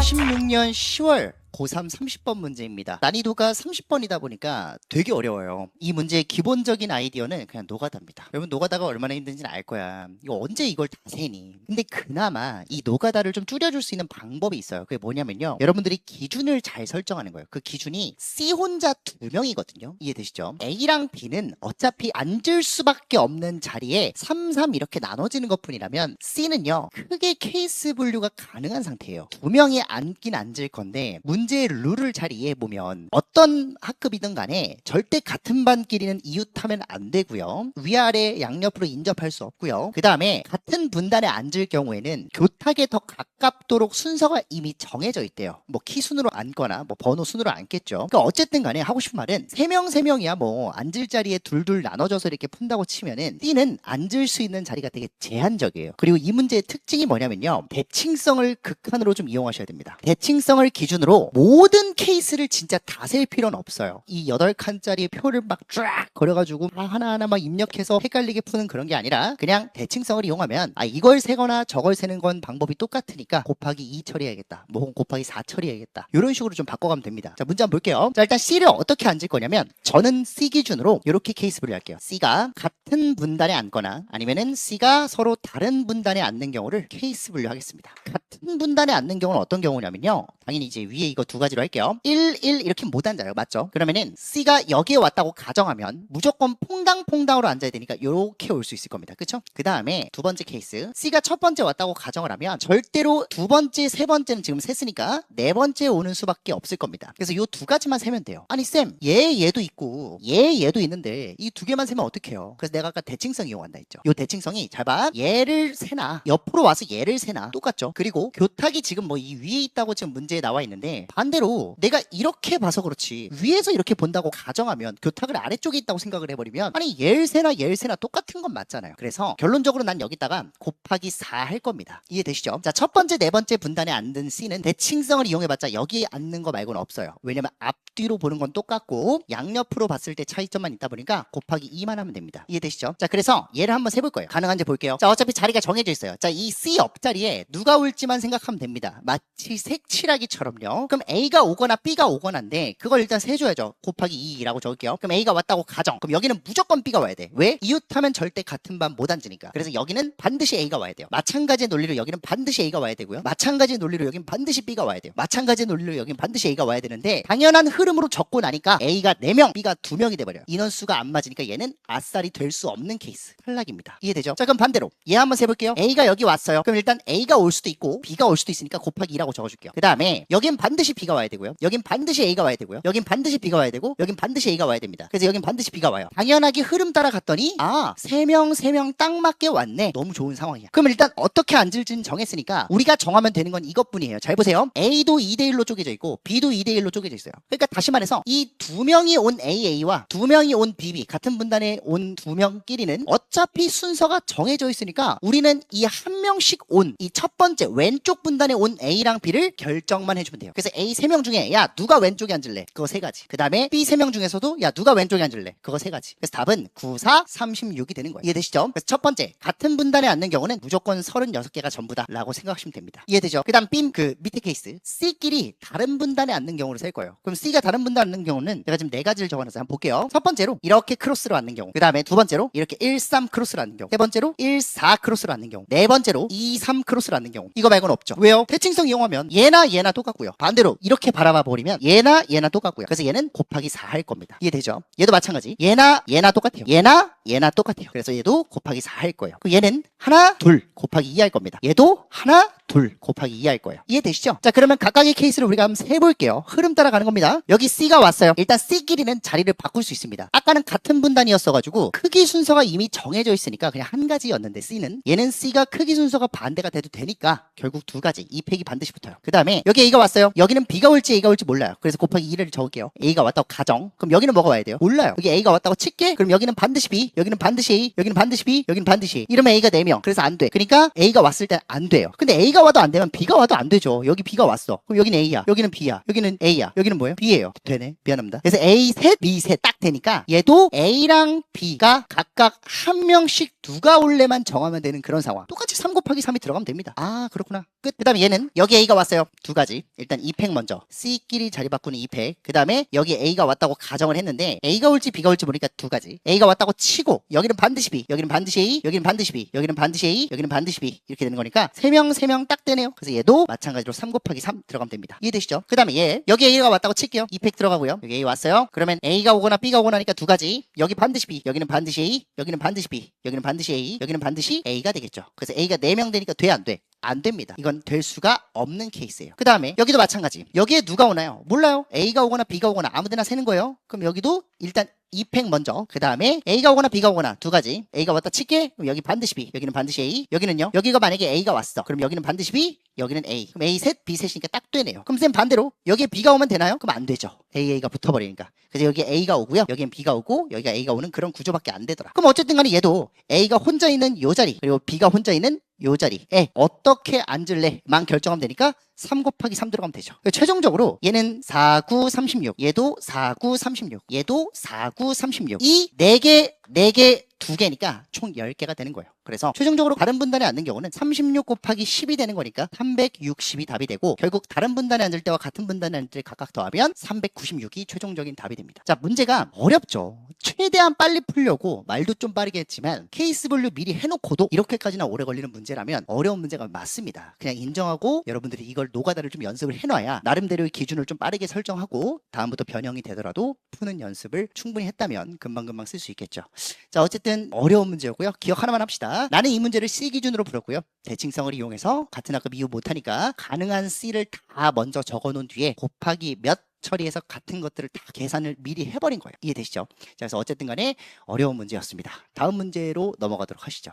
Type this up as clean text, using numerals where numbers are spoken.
2016년 10월 고3 30번 문제입니다. 난이도가 30번이다 보니까 되게 어려워요. 이 문제의 기본적인 아이디어는 그냥 노가다입니다. 여러분 노가다가 얼마나 힘든지는 알 거야. 이거 언제 이걸 다 세니? 근데 그나마 이 노가다를 좀 줄여줄 수 있는 방법이 있어요. 그게 뭐냐면요, 여러분들이 기준을 잘 설정하는 거예요. 그 기준이 C 혼자 2명이거든요 이해되시죠? A랑 B는 어차피 앉을 수밖에 없는 자리에 3, 3 이렇게 나눠지는 것 뿐이라면 C는요 크게 케이스 분류가 가능한 상태예요. 2명이 앉긴 앉을 건데 문제의 룰을 잘 이해해보면 어떤 학급이든 간에 절대 같은 반끼리는 이웃하면 안 되고요, 위아래 양옆으로 인접할 수 없고요, 그 다음에 같은 분단에 앉을 경우에는 교탁에 더 가깝도록 순서가 이미 정해져 있대요. 뭐 키 순으로 앉거나 뭐 번호 순으로 앉겠죠. 그러니까 어쨌든 간에 하고 싶은 말은 3명이야 뭐 앉을 자리에 둘둘 나눠져서 이렇게 푼다고 치면은 D는 앉을 수 있는 자리가 되게 제한적이에요. 그리고 이 문제의 특징이 뭐냐면요, 대칭성을 극한으로 좀 이용하셔야 됩니다. 대칭성을 기준으로 모든 케이스를 진짜 다 셀 필요는 없어요. 이 8칸짜리 표를 막 쫙 그려가지고 하나하나 막 입력해서 헷갈리게 푸는 그런 게 아니라 그냥 대칭성을 이용하면 이걸 세거나 저걸 세는 건 방법이 똑같으니까 곱하기 2 처리해야겠다, 뭐 곱하기 4 처리해야겠다, 이런 식으로 좀 바꿔가면 됩니다. 자, 문제 한번 볼게요. 자, 일단 C를 어떻게 앉을 거냐면 저는 C 기준으로 이렇게 케이스 분류할게요. C가 같은 분단에 앉거나 아니면은 C가 서로 다른 분단에 앉는 경우를 케이스 분류하겠습니다. 같은 분단에 앉는 경우는 어떤 경우냐면요, 당연히 이제 위에 이거 두 가지로 할게요. 1, 1 이렇게 못 앉아요. 맞죠? 그러면은 C가 여기에 왔다고 가정하면 무조건 퐁당퐁당으로 앉아야 되니까 이렇게 올 수 있을 겁니다. 그쵸? 그 다음에 두 번째 케이스, C가 첫 번째 왔다고 가정을 하면 절대로 두 번째, 세 번째는 지금 셌으니까 네 번째 오는 수밖에 없을 겁니다. 그래서 이 두 가지만 세면 돼요. 아니 쌤, 얘도 있고 얘도 있는데 이 두 개만 세면 어떡해요? 그래서 내가 아까 대칭성 이용한다 했죠. 이 대칭성이 잘 봐, 얘를 세나 옆으로 와서 얘를 세나 똑같죠. 그리고 교탁이 지금 뭐 이 위에 있다고 지금 문제에 나와 있는데 반대로 내가 이렇게 봐서 그렇지 위에서 이렇게 본다고 가정하면 교탁을 아래쪽에 있다고 생각을 해버리면 아니 얘를 세나 똑같은 건 맞잖아요. 그래서 결론적으로 난 여기다가 곱하기 4 할 겁니다. 이해되시죠? 자, 첫 번째, 네 번째 분단에 앉은 C는 대칭성을 이용해봤자 여기에 앉는 거 말고는 없어요. 왜냐면 앞뒤로 보는 건 똑같고 양옆으로 봤을 때 차이점만 있다 보니까 곱하기 2만 하면 됩니다. 이해되시죠? 자, 그래서 얘를 한번 세볼 거예요. 가능한지 볼게요. 자, 어차피 자리가 정해져 있어요. 자, 이 C 옆자리에 누가 올지만 생각하면 됩니다. 마치 색칠하기처럼요. 그럼 A가 오거나 B가 오거나인데 그걸 일단 세줘야죠. 곱하기 2라고 적을게요. 그럼 A가 왔다고 가정. 그럼 여기는 무조건 B가 와야 돼. 왜? 이웃하면 절대 같은 반 못 앉으니까. 그래서 여기는 반드시 A가 와야 돼요. 마찬가지의 논리로 여기는 반드시 A가 와야 되고요. 마찬가지의 논리로 여기는 반드시 B가 와야 돼요. 마찬가지의 논리로 여기는 반드시 A가 와야 되는데 당연한 흐름으로 적고 나니까 A가 4명, B가 2명이 돼버려요. 인원수가 안 맞으니까 얘는 아싸리 될 수 없는 케이스. 탈락입니다. 이해되죠? 자, 그럼 반대로 얘 한번 세볼게요. A가 여기 왔어요. 그럼 일단 A가 올 수도 있고 B가 올 수도 있으니까 곱하기 2라고 적어줄게요. 그 다음에 여긴 반드시 B가 와야 되고요. 여긴 반드시 A가 와야 되고요. 여긴 반드시 B가 와야 되고 여긴 반드시 A가 와야 됩니다. 그래서 여긴 반드시 B가 와요. 당연하게 흐름 따라 갔더니 3명 딱 맞게 왔네. 너무 좋은 상황이야. 그럼 일단 어떻게 앉을지는 정했으니까 우리가 정하면 되는 건 이것뿐이에요. 잘 보세요. A도 2대1로 쪼개져 있고 B도 2대1로 쪼개져 있어요. 그러니까 다시 말해서 이 2명이 온 AA와 2명이 온 BB, 같은 분단에 온 2명끼리는 어차피 순서가 정해져 있으니까 우리는 이 한 명씩 온 이 첫 번째 왼쪽 분단에 온 A랑 B를 결정만 해주면 돼요. 그래서 A 3명 중에 야 누가 왼쪽에 앉을래? 그거 3가지. 그 다음에 B 3명 중에서도 야 누가 왼쪽에 앉을래? 그거 3가지. 그래서 답은 9, 4, 36이 되는 거예요. 이해되시죠? 그래서 첫 번째, 같은 분단에 앉는 경우는 무조건 36개가 전부다 라고 생각하시면 됩니다. 이해되죠? 그 다음 B 그 밑에 케이스, C끼리 다른 분단에 앉는 경우를 셀 거예요. 그럼 C가 다른 분단에 앉는 경우는 제가 지금 4가지를 적어놨어요. 한번 볼게요. 첫 번째로 이렇게 크로스로 앉는 경우, 그 다음에 두 번째로 이렇게 1, 3 크로스로 앉는 경우, 세 번째로 1, 4 크로스로 앉는 경우, 네 번째로 2, 3 크로스로 앉는 경우. 이거 말고는 없죠. 왜요? 대칭성 이용하면 얘나 똑같고요. 반대로 이렇게 바라봐 버리면 얘나 똑같고요. 그래서 얘는 곱하기 4 할 겁니다. 이해되죠? 얘도 마찬가지. 얘나 똑같아요. 얘나 똑같아요. 그래서 얘도 곱하기 4 할 거예요. 그 얘는 하나, 둘 곱하기 2 할 겁니다. 얘도 하나, 둘 곱하기 2 할 거예요. 이해되시죠? 자, 그러면 각각의 케이스를 우리가 한번 세볼게요. 흐름 따라가는 겁니다. 여기 C가 왔어요. 일단 C끼리는 자리를 바꿀 수 있습니다. 아까는 같은 분단이었어가지고 크기 순서가 이미 정해져 있으니까 그냥 한 가지였는데 C는, 얘는 C가 크기 순서가 반대가 돼도 되니까 결국 2가지, 이 팩이 반드시 붙어요. 그 다음에 여기 A가 왔어요. 여기는 여기는 B가 올지 A가 올지 몰라요. 그래서 곱하기 2를 적을게요. A가 왔다고 가정. 그럼 여기는 뭐가 와야 돼요? 몰라요. 여기 A가 왔다고 칠게. 그럼 여기는 반드시 B, 여기는 반드시 A, 여기는 반드시 B, 여기는 반드시 A. 이러면 A가 4명. 그래서 안 돼. 그러니까 A가 왔을 때 안 돼요. 근데 A가 와도 안 되면 B가 와도 안 되죠. 여기 B가 왔어. 그럼 여기는 A야. 여기는 B야. 여기는 A야. 여기는 뭐예요? B예요. 되네. 미안합니다. 그래서 A 셋, B 셋 딱 되니까 얘도 A랑 B가 각각 한 명씩 누가 올래만 정하면 되는 그런 상황. 똑같이 3 곱하기 3이 들어가면 됩니다. 아, 그렇구나. 끝. 그 다음에 얘는 여기 A가 왔어요. 두 가지. 일단 2팩 먼저. C끼리 자리 바꾸는 2팩. 그 다음에 여기 A가 왔다고 가정을 했는데 A가 올지 B가 올지 모르니까 두 가지. A가 왔다고 치고 여기는 반드시 B, 여기는 반드시 A, 여기는 반드시 B, 여기는 반드시 A, 여기는 반드시 B 이렇게 되는 거니까 3명 딱 되네요. 그래서 얘도 마찬가지로 3 곱하기 3 들어가면 됩니다. 이해되시죠? 그 다음에 얘 여기 A가 왔다고 칠게요. 2팩 들어가고요. 여기 A 왔어요. 그러면 A가 오거나 B가 오거나 하니까 두 가지. 여기 반드시 B, 여기는 반드시 A, 여기는 반드시 B, 여기는 반드시 A, 여기는 반드시 A가 되겠죠. 그래서 A가 4명 되니까 돼 안 돼? 안 됩니다. 이건 될 수가 없는 케이스예요. 그 다음에 여기도 마찬가지. 여기에 누가 오나요? 몰라요. A가 오거나 B가 오거나 아무데나 세는 거예요. 그럼 여기도 일단 2팩 먼저. 그 다음에 A가 오거나 B가 오거나 두 가지. A가 왔다 칠게. 그럼 여기 반드시 B, 여기는 반드시 A. 여기는요. 여기가 만약에 A가 왔어. 그럼 여기는 반드시 B, 여기는 A. 그럼 A 셋, B 셋이니까 딱 되네요. 그럼 쌤 반대로 여기에 B가 오면 되나요? 그럼 안 되죠. A가 붙어버리니까. 그래서 여기 A가 오고요. 여기엔 B가 오고 여기가 A가 오는 그런 구조밖에 안 되더라. 그럼 어쨌든 간에 얘도 A가 혼자 있는 요 자리 그리고 B가 혼자 있는 요 자리에 어떻게 앉을래만 결정하면 되니까 3 곱하기 3 들어가면 되죠. 최종적으로 얘는 4, 9, 36 얘도 4, 9, 36 얘도 4, 9, 36 이 4개 2개니까 총 10개가 되는 거예요. 그래서 최종적으로 다른 분단에 앉는 경우는 36 곱하기 10이 되는 거니까 360이 답이 되고 결국 다른 분단에 앉을 때와 같은 분단에 앉을 때 각각 더하면 396이 최종적인 답이 됩니다. 자, 문제가 어렵죠. 최대한 빨리 풀려고 말도 좀 빠르게 했지만 케이스 분류 미리 해놓고도 이렇게까지나 오래 걸리는 문제라면 어려운 문제가 맞습니다. 그냥 인정하고 여러분들이 이걸 노가다를 좀 연습을 해놔야 나름대로의 기준을 좀 빠르게 설정하고 다음부터 변형이 되더라도 푸는 연습을 충분히 했다면 금방금방 쓸 수 있겠죠. 자, 어쨌든 어려운 문제였고요. 기억 하나만 합시다. 나는 이 문제를 C 기준으로 풀었고요. 대칭성을 이용해서 같은 학급 이유 못하니까 가능한 C를 다 먼저 적어놓은 뒤에 곱하기 몇 처리해서 같은 것들을 다 계산을 미리 해버린 거예요. 이해되시죠? 자, 그래서 어쨌든 간에 어려운 문제였습니다. 다음 문제로 넘어가도록 하시죠.